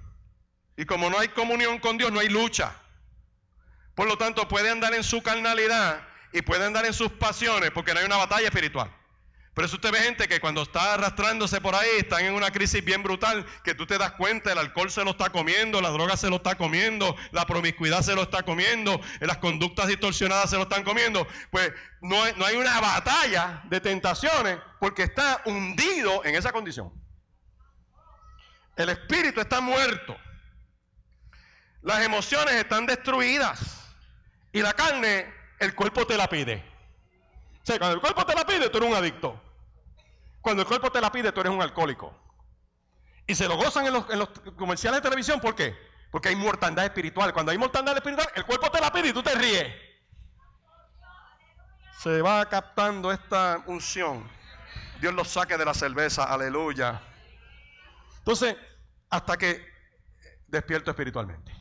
Y como no hay comunión con Dios, no hay lucha. Por lo tanto, puede andar en su carnalidad y puede andar en sus pasiones, porque no hay una batalla espiritual. Pero eso usted ve gente que cuando está arrastrándose por ahí, están en una crisis bien brutal, que tú te das cuenta, el alcohol se lo está comiendo, la droga se lo está comiendo, la promiscuidad se lo está comiendo, las conductas distorsionadas se lo están comiendo. Pues no hay una batalla de tentaciones, porque está hundido en esa condición. El espíritu está muerto. Las emociones están destruidas. Y la carne, el cuerpo te la pide. O sea, cuando el cuerpo te la pide, tú eres un adicto. Cuando el cuerpo te la pide, tú eres un alcohólico. Y se lo gozan en los comerciales de televisión. ¿Por qué? Porque hay mortandad espiritual. Cuando hay mortandad espiritual, el cuerpo te la pide y tú te ríes. Se va captando esta unción. Dios los saque de la cerveza. Aleluya. Entonces, hasta que despierto espiritualmente.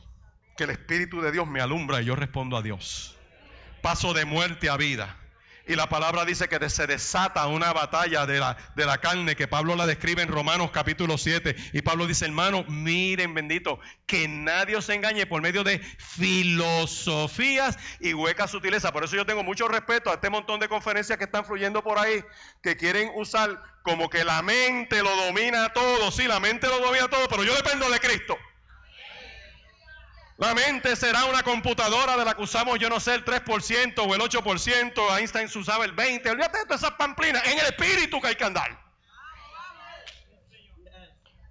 Que el Espíritu de Dios me alumbra y yo respondo a Dios. Paso de muerte a vida. Y la palabra dice que se desata una batalla de la carne, que Pablo la describe en Romanos capítulo 7. Y Pablo dice, hermano, miren, bendito, que nadie os engañe por medio de filosofías y huecas sutilezas. Por eso yo tengo mucho respeto a este montón de conferencias que están fluyendo por ahí, que quieren usar como que la mente lo domina todo. Sí, la mente lo domina todo, pero yo dependo de Cristo. La mente será una computadora de la que usamos, yo no sé, el 3% o el 8%. Einstein usaba el 20%. Olvídate de todas esas pamplinas. En el espíritu que hay que andar.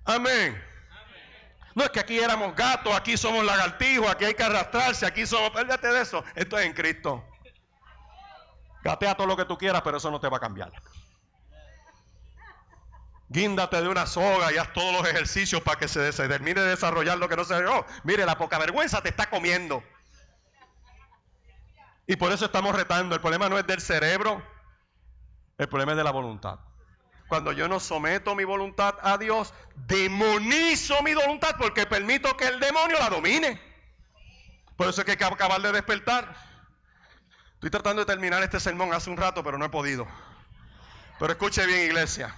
Amén. No es que aquí éramos gatos, aquí somos lagartijos, aquí hay que arrastrarse, aquí somos... Olvídate de eso. Esto es en Cristo. Gatea todo lo que tú quieras, pero eso no te va a cambiar. Guíndate de una soga y haz todos los ejercicios para que se termine de desarrollar lo que no se desarrolló. Mire, la poca vergüenza te está comiendo. Y por eso estamos retando. El problema no es del cerebro, el problema es de la voluntad. Cuando yo no someto mi voluntad a Dios, demonizo mi voluntad porque permito que el demonio la domine. Por eso es que hay que acabar de despertar. Estoy tratando de terminar este sermón hace un rato, pero no he podido. Pero escuche bien, iglesia.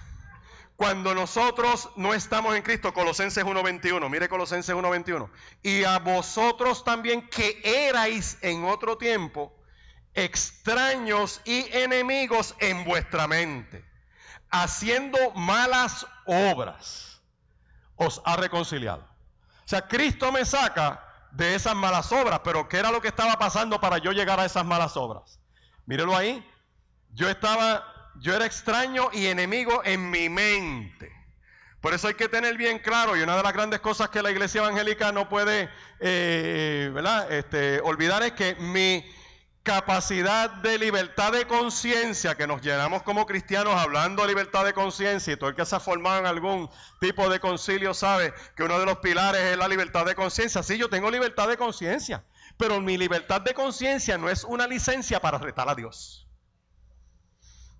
Cuando nosotros no estamos en Cristo, Colosenses 1:21, mire Colosenses 1:21, y a vosotros también que erais en otro tiempo extraños y enemigos en vuestra mente, haciendo malas obras, os ha reconciliado. O sea, Cristo me saca de esas malas obras, pero ¿qué era lo que estaba pasando para yo llegar a esas malas obras? Mírelo ahí, yo era extraño y enemigo en mi mente. Por eso hay que tener bien claro, y una de las grandes cosas que la iglesia evangélica no puede olvidar es que mi capacidad de libertad de conciencia, que nos llenamos como cristianos hablando de libertad de conciencia, y todo el que se ha formado en algún tipo de concilio sabe que uno de los pilares es la libertad de conciencia. Sí, yo tengo libertad de conciencia, pero mi libertad de conciencia no es una licencia para retar a Dios.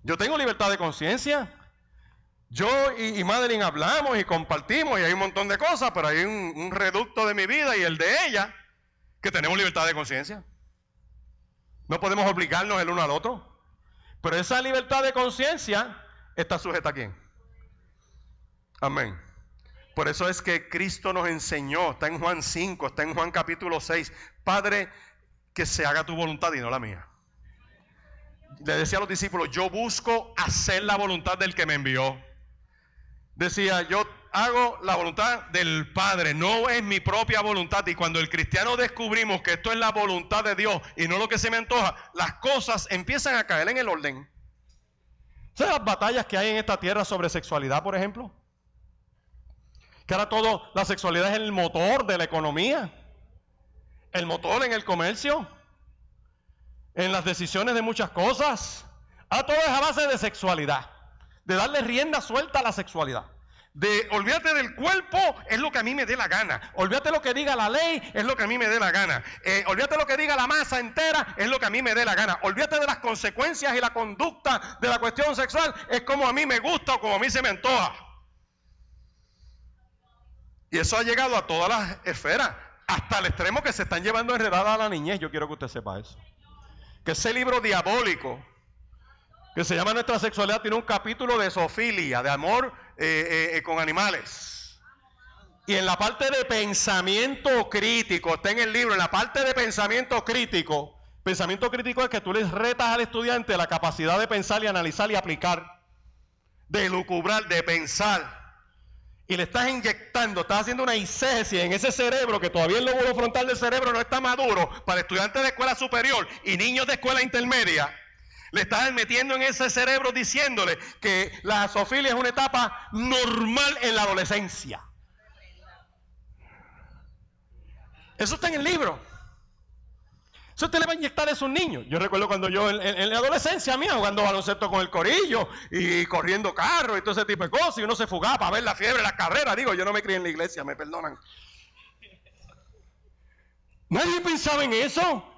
Yo tengo libertad de conciencia. Yo y Madeline hablamos y compartimos y hay un montón de cosas, pero hay un reducto de mi vida y el de ella, que tenemos libertad de conciencia. No podemos obligarnos el uno al otro. Pero esa libertad de conciencia está sujeta a ¿quién? Amén. Por eso es que Cristo nos enseñó, está en Juan 5, está en Juan capítulo 6, Padre, que se haga tu voluntad y no la mía. Le decía a los discípulos, yo busco hacer la voluntad del que me envió. Decía, yo hago la voluntad del Padre, no es mi propia voluntad. Y cuando el cristiano descubrimos que esto es la voluntad de Dios y no lo que se me antoja, las cosas empiezan a caer en el orden. ¿Sabes las batallas que hay en esta tierra sobre sexualidad, por ejemplo? Que ahora la sexualidad es el motor de la economía, el motor en el comercio, en las decisiones de muchas cosas. Ahora todo es a base de sexualidad, de darle rienda suelta a la sexualidad. De olvídate del cuerpo, es lo que a mí me dé la gana. Olvídate lo que diga la ley, es lo que a mí me dé la gana. Olvídate lo que diga la masa entera, es lo que a mí me dé la gana. Olvídate de las consecuencias y la conducta de la cuestión sexual, es como a mí me gusta o como a mí se me antoja. Y eso ha llegado a todas las esferas, hasta el extremo que se están llevando enredada a la niñez. Yo quiero que usted sepa eso. Que ese libro diabólico que se llama Nuestra Sexualidad tiene un capítulo de zoofilia, de amor con animales. Y en la parte de pensamiento crítico, está en el libro, en la parte de pensamiento crítico es que tú le retas al estudiante la capacidad de pensar y analizar y aplicar, de lucubrar, de pensar. Y le estás inyectando, estás haciendo una eisegesis en ese cerebro que todavía el lóbulo frontal del cerebro no está maduro para estudiantes de escuela superior y niños de escuela intermedia. Le estás metiendo en ese cerebro diciéndole que la zoofilia es una etapa normal en la adolescencia. Eso está en el libro. Eso usted le va a inyectar a esos niños. Yo recuerdo cuando yo en la adolescencia mía jugando baloncesto con el corillo y corriendo carros y todo ese tipo de cosas, y uno se fugaba para ver la fiebre, las carreras. Digo, yo no me crié en la iglesia, me perdonan. Nadie pensaba en eso.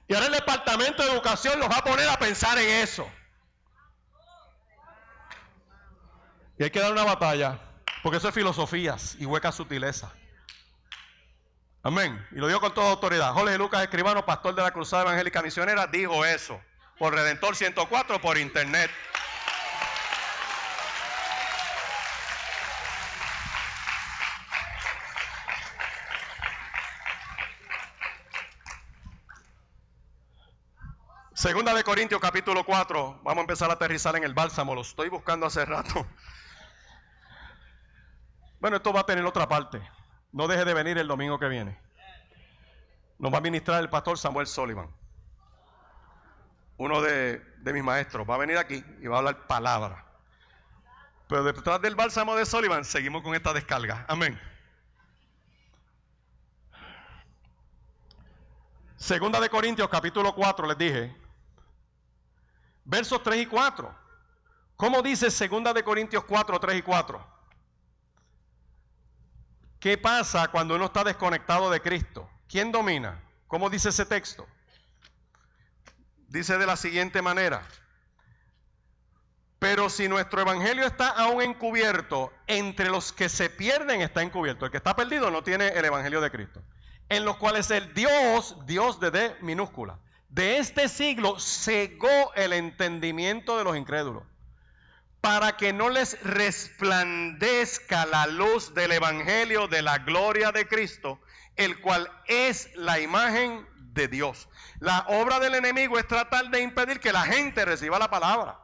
Y ahora el Departamento de Educación los va a poner a pensar en eso. Y hay que dar una batalla, porque eso es filosofías y huecas sutilezas. Amén. Y lo digo con toda autoridad. Jorge Lucas Escribano, pastor de la Cruzada Evangélica Misionera, dijo eso por Redentor 104 por internet. Segunda de Corintios capítulo 4. Vamos a empezar a aterrizar en el bálsamo. Lo estoy buscando hace rato. Bueno, esto va a tener otra parte. no deje de venir el domingo que viene. Nos va a ministrar el pastor Samuel Sullivan, uno de mis maestros. Va a venir aquí y va a hablar palabra. Pero detrás del bálsamo de Sullivan seguimos con esta descarga. Amén. Segunda de Corintios capítulo 4, les dije, versos 3 y 4. ¿Cómo dice Segunda de Corintios 4, 3 y 4? ¿Qué pasa cuando uno está desconectado de Cristo? ¿Quién domina? ¿Cómo dice ese texto? Dice de la siguiente manera: pero si nuestro evangelio está aún encubierto, entre los que se pierden está encubierto. El que está perdido no tiene el evangelio de Cristo. En los cuales el Dios de D minúscula, de este siglo cegó el entendimiento de los incrédulos, para que no les resplandezca la luz del evangelio de la gloria de Cristo, el cual es la imagen de Dios. La obra del enemigo es tratar de impedir que la gente reciba la palabra.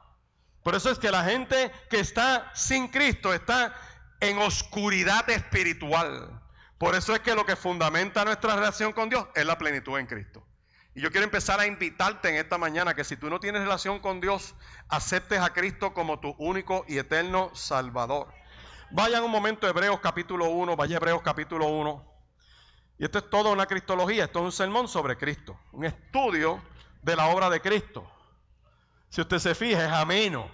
Por eso es que la gente que está sin Cristo está en oscuridad espiritual. Por eso es que lo que fundamenta nuestra relación con Dios es la plenitud en Cristo. Y yo quiero empezar a invitarte en esta mañana que si tú no tienes relación con Dios, aceptes a Cristo como tu único y eterno Salvador. Vayan un momento a Hebreos capítulo 1, vaya a Hebreos capítulo 1. Y esto es toda una cristología, esto es un sermón sobre Cristo, un estudio de la obra de Cristo. Si usted se fija, es ameno.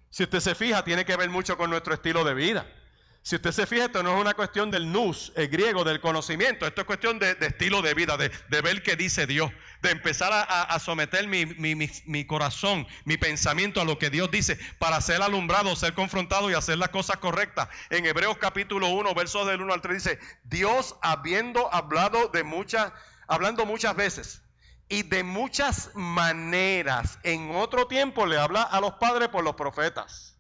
Si usted se fija, tiene que ver mucho con nuestro estilo de vida. Si usted se fija, esto no es una cuestión del nous, el griego, del conocimiento. Esto es cuestión de estilo de vida, de ver qué dice Dios, de empezar a someter mi corazón, mi pensamiento a lo que Dios dice, para ser alumbrado, ser confrontado y hacer las cosas correctas. En Hebreos capítulo 1, versos del 1 al 3 dice: Dios, habiendo hablando muchas veces y de muchas maneras, en otro tiempo le habla a los padres por los profetas.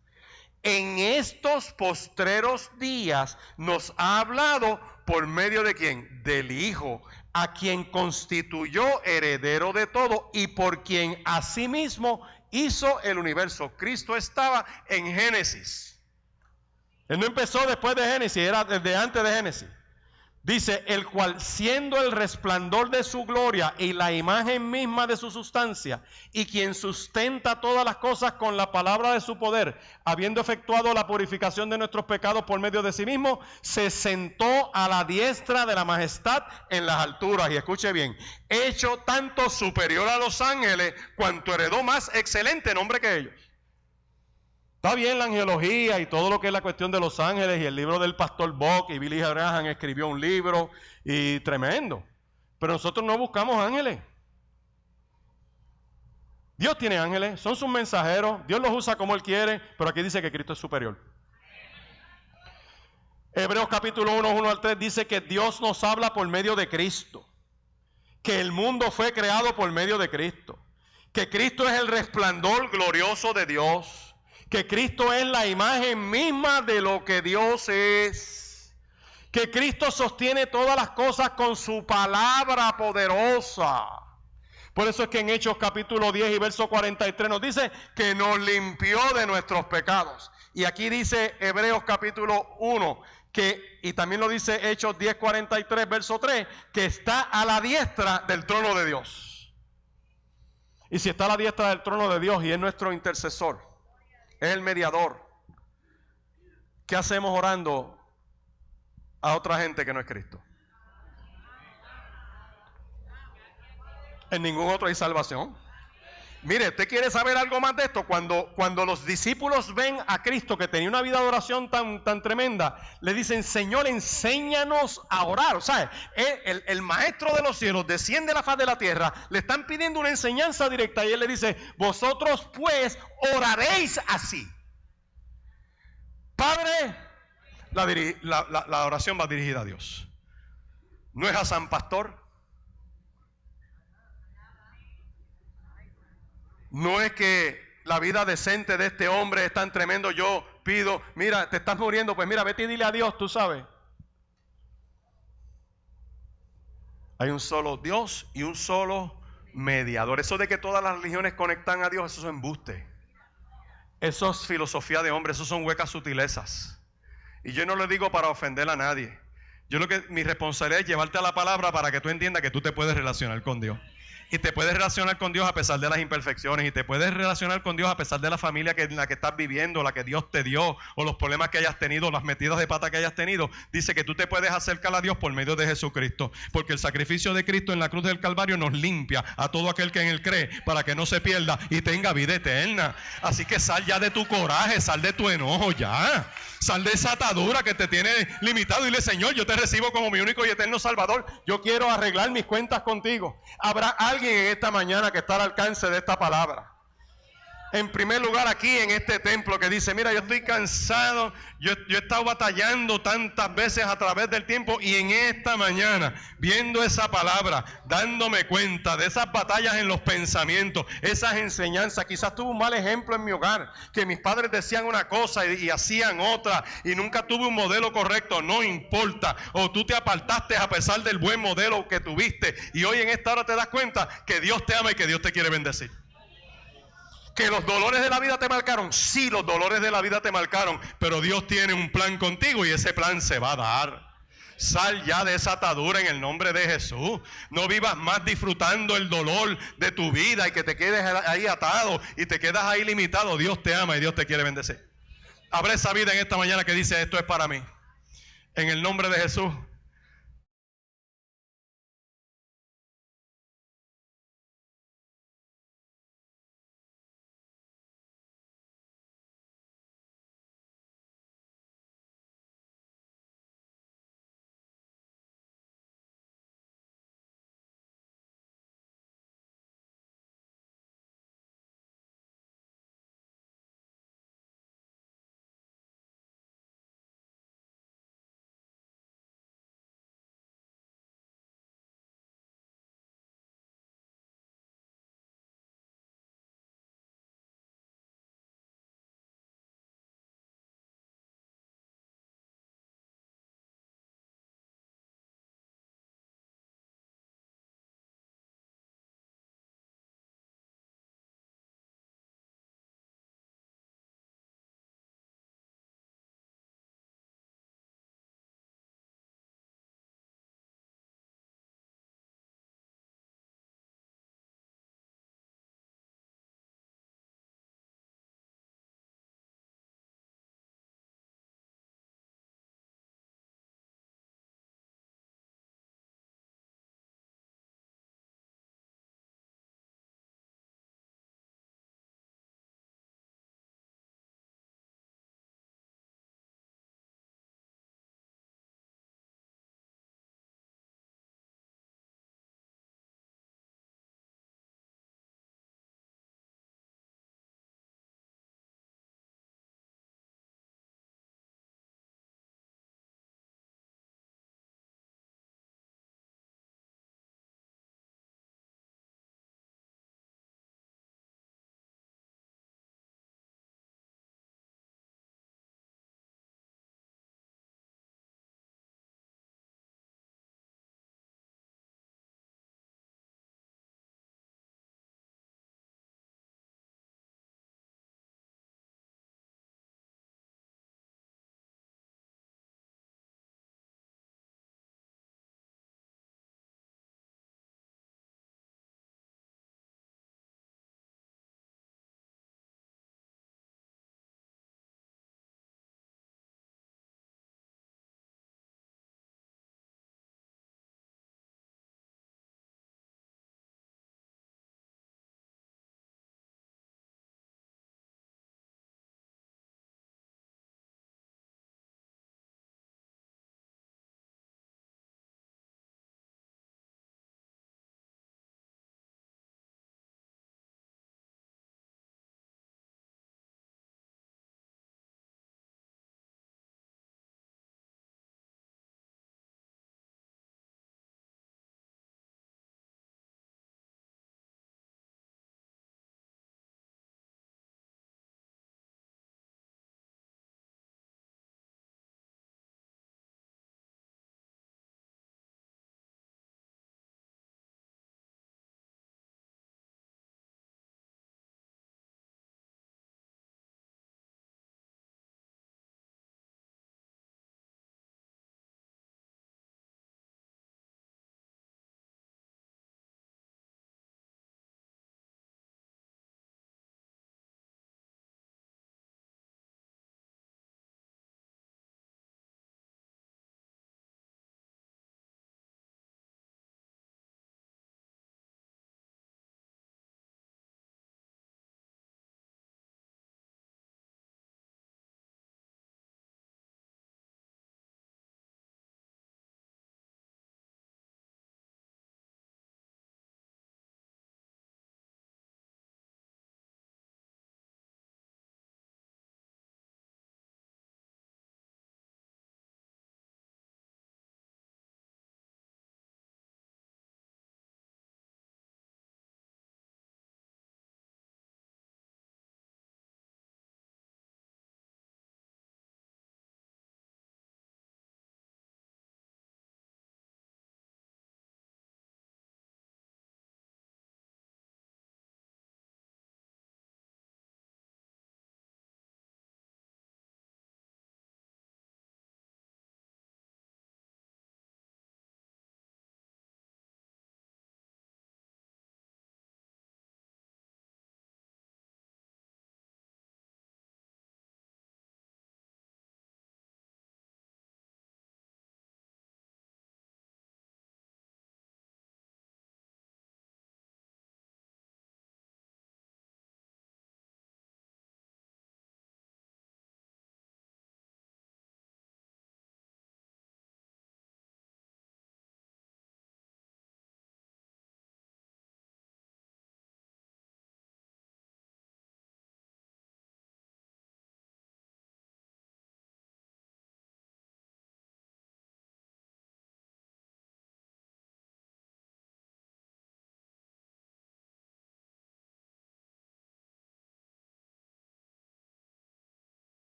En estos postreros días nos ha hablado por medio de ¿quién? Del Hijo, a quien constituyó heredero de todo y por quien asimismo hizo el universo. Cristo estaba en Génesis. Él no empezó después de Génesis, era desde antes de Génesis. Dice, el cual siendo el resplandor de su gloria y la imagen misma de su sustancia, y quien sustenta todas las cosas con la palabra de su poder, habiendo efectuado la purificación de nuestros pecados por medio de sí mismo, se sentó a la diestra de la majestad en las alturas. Y escuche bien, hecho tanto superior a los ángeles, cuanto heredó más excelente nombre que ellos. Está bien la angelología y todo lo que es la cuestión de los ángeles y el libro del pastor Bock y Billy Graham escribió un libro y tremendo. Pero nosotros no buscamos ángeles. Dios tiene ángeles, son sus mensajeros, Dios los usa como Él quiere, pero aquí dice que Cristo es superior. Hebreos capítulo 1, 1 al 3 dice que Dios nos habla por medio de Cristo, que el mundo fue creado por medio de Cristo, que Cristo es el resplandor glorioso de Dios, que Cristo es la imagen misma de lo que Dios es, que Cristo sostiene todas las cosas con su palabra poderosa. Por eso es que en Hechos capítulo 10 y verso 43 nos dice que nos limpió de nuestros pecados. Y aquí dice Hebreos capítulo 1, y también lo dice Hechos 10, 43, verso 3, que está a la diestra del trono de Dios. Y si está a la diestra del trono de Dios y es nuestro intercesor, es el mediador, ¿qué hacemos orando a otra gente que no es Cristo? En ningún otro hay salvación. Mire, ¿usted quiere saber algo más de esto? Cuando los discípulos ven a Cristo que tenía una vida de oración tan tremenda, le dicen, Señor, enséñanos a orar. O sea, el maestro de los cielos desciende a la faz de la tierra, le están pidiendo una enseñanza directa y él le dice, vosotros pues oraréis así. Padre, la oración va dirigida a Dios. No es a San Pastor. No es que la vida decente de este hombre es tan tremendo, yo pido, mira, te estás muriendo, pues mira, vete y dile a Dios, tú sabes. Hay un solo Dios y un solo mediador. Eso de que todas las religiones conectan a Dios, eso es embuste. Eso es filosofía de hombre, eso son huecas sutilezas. Y yo no le digo para ofender a nadie. Mi responsabilidad es llevarte a la palabra para que tú entiendas que tú te puedes relacionar con Dios. Y te puedes relacionar con Dios a pesar de las imperfecciones. Y te puedes relacionar con Dios a pesar de la familia en la que estás viviendo, la que Dios te dio, o los problemas que hayas tenido, las metidas de pata que hayas tenido. Dice que tú te puedes acercar a Dios por medio de Jesucristo. Porque el sacrificio de Cristo en la cruz del Calvario nos limpia a todo aquel que en Él cree, para que no se pierda y tenga vida eterna. Así que sal ya de tu coraje, sal de tu enojo ya. Sal de esa atadura que te tiene limitado. Dile: Señor, yo te recibo como mi único y eterno Salvador. Yo quiero arreglar mis cuentas contigo. Habrá alguien en esta mañana que está al alcance de esta palabra. En primer lugar, aquí en este templo, que dice: mira, yo estoy cansado, yo he estado batallando tantas veces a través del tiempo, y en esta mañana, viendo esa palabra, dándome cuenta de esas batallas en los pensamientos, esas enseñanzas. Quizás tuve un mal ejemplo en mi hogar, que mis padres decían una cosa y hacían otra, y nunca tuve un modelo correcto. No importa, o tú te apartaste a pesar del buen modelo que tuviste, y hoy en esta hora te das cuenta que Dios te ama y que Dios te quiere bendecir. ¿Que los dolores de la vida te marcaron? Sí, los dolores de la vida te marcaron, pero Dios tiene un plan contigo y ese plan se va a dar. Sal ya de esa atadura en el nombre de Jesús. No vivas más disfrutando el dolor de tu vida y que te quedes ahí atado y te quedas ahí limitado. Dios te ama y Dios te quiere bendecir. Habrá esa vida en esta mañana que dice: esto es para mí. En el nombre de Jesús,